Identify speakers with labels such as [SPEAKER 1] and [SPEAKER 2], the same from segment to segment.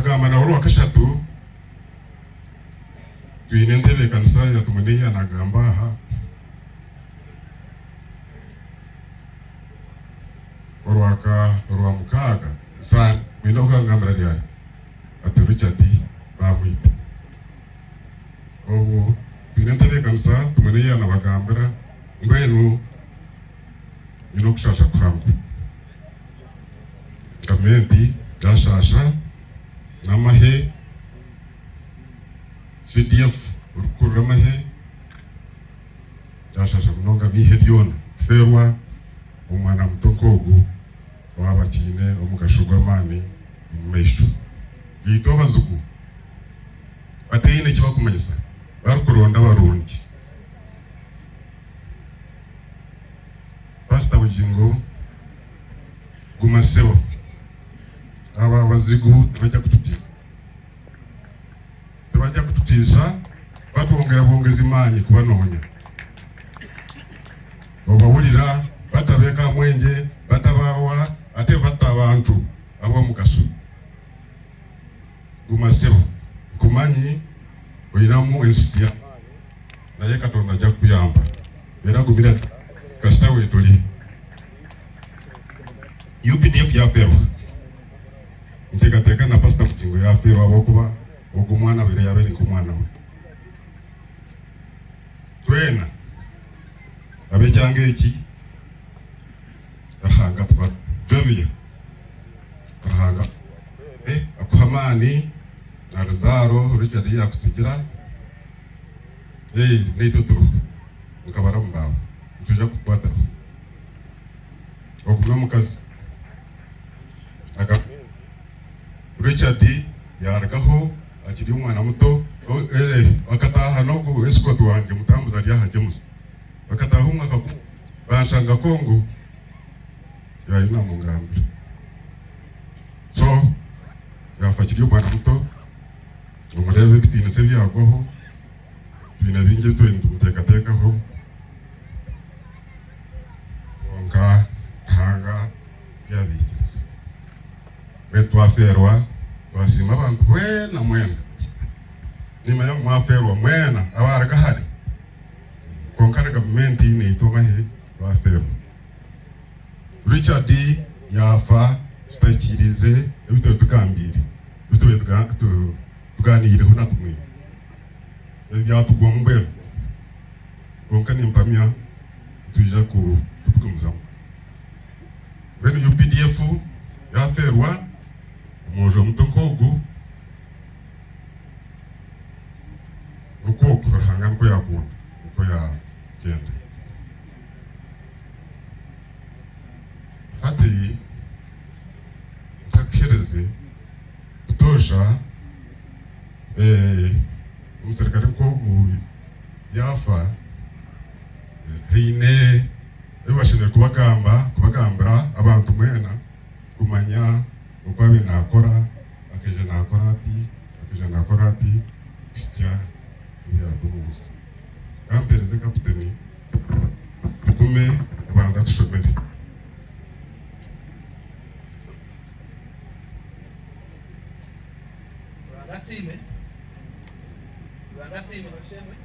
[SPEAKER 1] akagamba na uru akashatu tuine ntebe kanisa ya tumeniya nagamba aha orwa mukaga sa mwino kangambira lya ati Richard bamwita obu tuine ntebe kanisa tumeniya nabagambira mbenu ino kushasha kurambu kamenti yashasha namahe CDF urukuru mahe yashasha kunonga mihe byona ferwa umwana mutokogu wabakine omugashugwa mani mesho yito bazugu ateyine kibakumanyisa barukuronda barungi Pastor Bugingo gumasebo aba bazigu tubajya kututisa batwongera bongeza imani kubanonya obawulira batabeka mwenje batabawa ate batabantu abo mukaso gumasebo kumanyi oyinamu ensiya naye Katonda ajja kuyamba era gumira kasita wetuli Updf yaferwa ntegateka na Pastor Bugingo yaferwa abokuba ogumwana bere yabere kumwana we twena abecyange iki arahanga twa Javier arahanga akuhamani na Lazaro Richard yakutsigira neitoturu ukabara mbaho tuja kukwata ogumwe mukazi aga Richard yaragaho akiri umwana muto akataha no ku escort wanje mutambuza ari hajemuza akataha umwaka ku banshanga Kongo yari na mungambira so yafakiri umwana muto umurebe bitine se byagoho bina binge twende mutekatekaho onka hanga byabikiriza betwaferwa twasima abantu mwena nima yo mwaferwa mwena abaraga hari konkara government ni itomahe waferwa Richard yafa stakirize ebito tukambiri bito tuganire ho natumwe ebyatugwa mbere konkani mpamya tuja ku tukumza bene UPDF yaferwa mojo mutokogu ukoko rahanga ko yakunda uko ya genda hati takereze kutosha umusirikare ko yafa hine bibashije kubagambira abantu mwena kumanya uko binakora nakora ati kisya ya Muhumuza kampereze kapiteni tukume kubanza tushomere
[SPEAKER 2] Ragasime bashemwe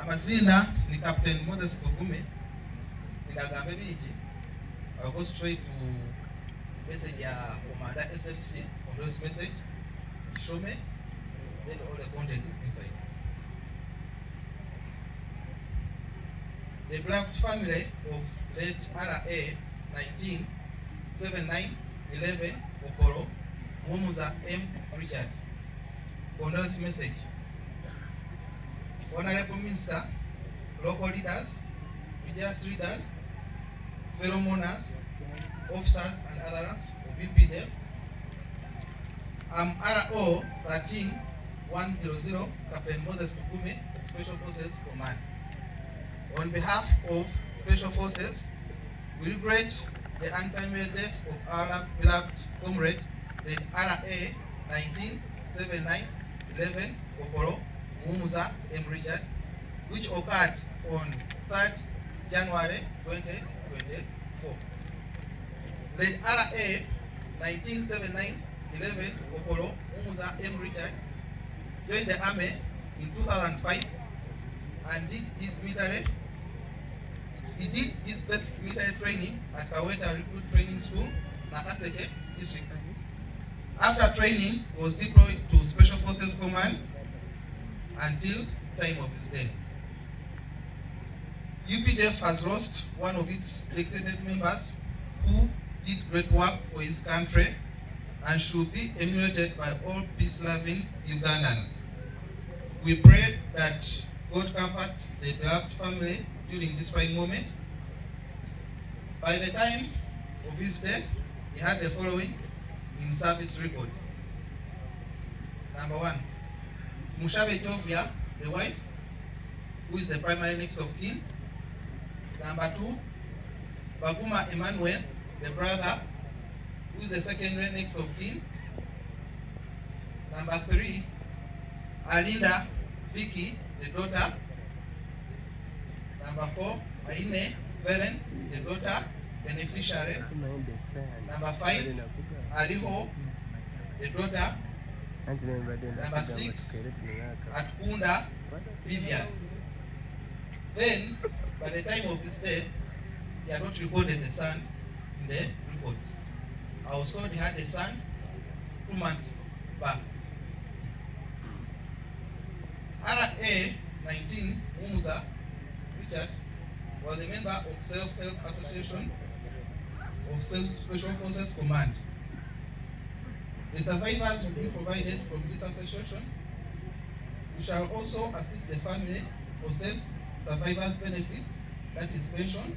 [SPEAKER 2] amazina ni Captain Moses Kugume ndagambe biji I'll go straight to message ya Commander SFC on this message. Show me, then all the content is inside. The beloved family of late RA 1979-11 Okoro Muhumuza M. Richard. On this message. Honorable Minister, local leaders, religious leaders, fellow mourners, officers and other ranks of UPDF. I'm RO 13100, Captain Moses Kukume, Special Forces Command. On behalf of Special Forces, we regret the untimely death of our beloved comrade, the RA 1979-11 Okoro Muhumuza M. Richard, which occurred on 3rd January 2024. Late RA 1979-11, Muhumuza M. Richard joined the army in 2005 and did his military. He did his basic military training at Kaweta Recruit Training School, Nakaseke District. After training, he was deployed to Special Forces Command until time of his death. Updf has lost one of its dedicated members who did great work for his country and should be emulated by all peace-loving Ugandans. We pray that God comforts the beloved family during this fine moment. By the time of his death, he had the following in service record. Number 1, Mushabe Jovia, the wife, who is the primary next of kin. Number 2, Baguma Emmanuel, the brother, who is the secondary next of kin. Number 3, Alinda Vicky, the daughter. Number 4, Aine Veren, the daughter, beneficiary. Number 5, Aliho, the daughter. Number 6, Atkunda Vivian. Then, by the time of his death, he had not recorded the son in the records. I was told he had a son 2 months back. RA 19, Muhumuza Richard was a member of Self-Help Association of Special Forces Command. The survivors will be provided from this association. We shall also assist the family process survivors' benefits, that is pension,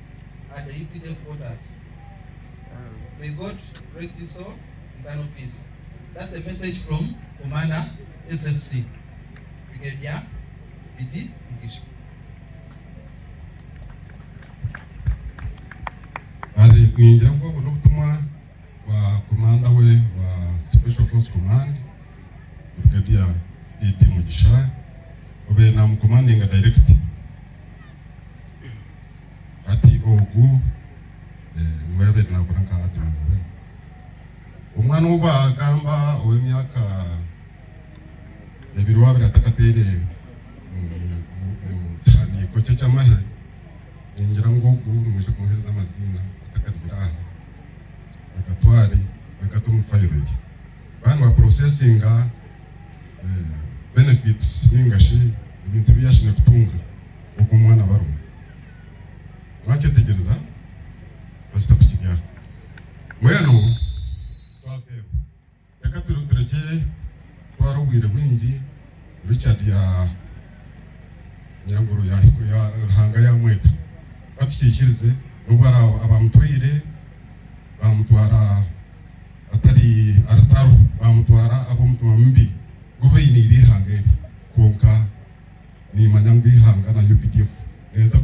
[SPEAKER 2] at the Updf quarters. May God rest his soul in eternal peace. That's a message from Commander SFC, Brigadier BD English.
[SPEAKER 1] Ali kuingira kwa ubutumwa wa komanda we wa Special Force Command Brigadier BD Mugisha obe na commanding direct ati ogu mwebe na kuranka ati mwe umwana uba gamba ow'emyaka ebiri wabiri atakatere cyane ko cyamahe ngira ngo muje kumuhereza amazina atakabiraha agatwari agatumufayire bana ba processing benefits ningashi ibintu byashine kutunga uko umwana barume wachetegereza basitatu kibyara mweno twafero reka tureke twarubwire bwingi Richard ya nyanguru ya hanga ya mweta batishyikirize ubara abamutwire bamutwara atari arataru bamutwara abamutuma mbi gube iniri hangeri konka ni manyangwi hanga na Updf neza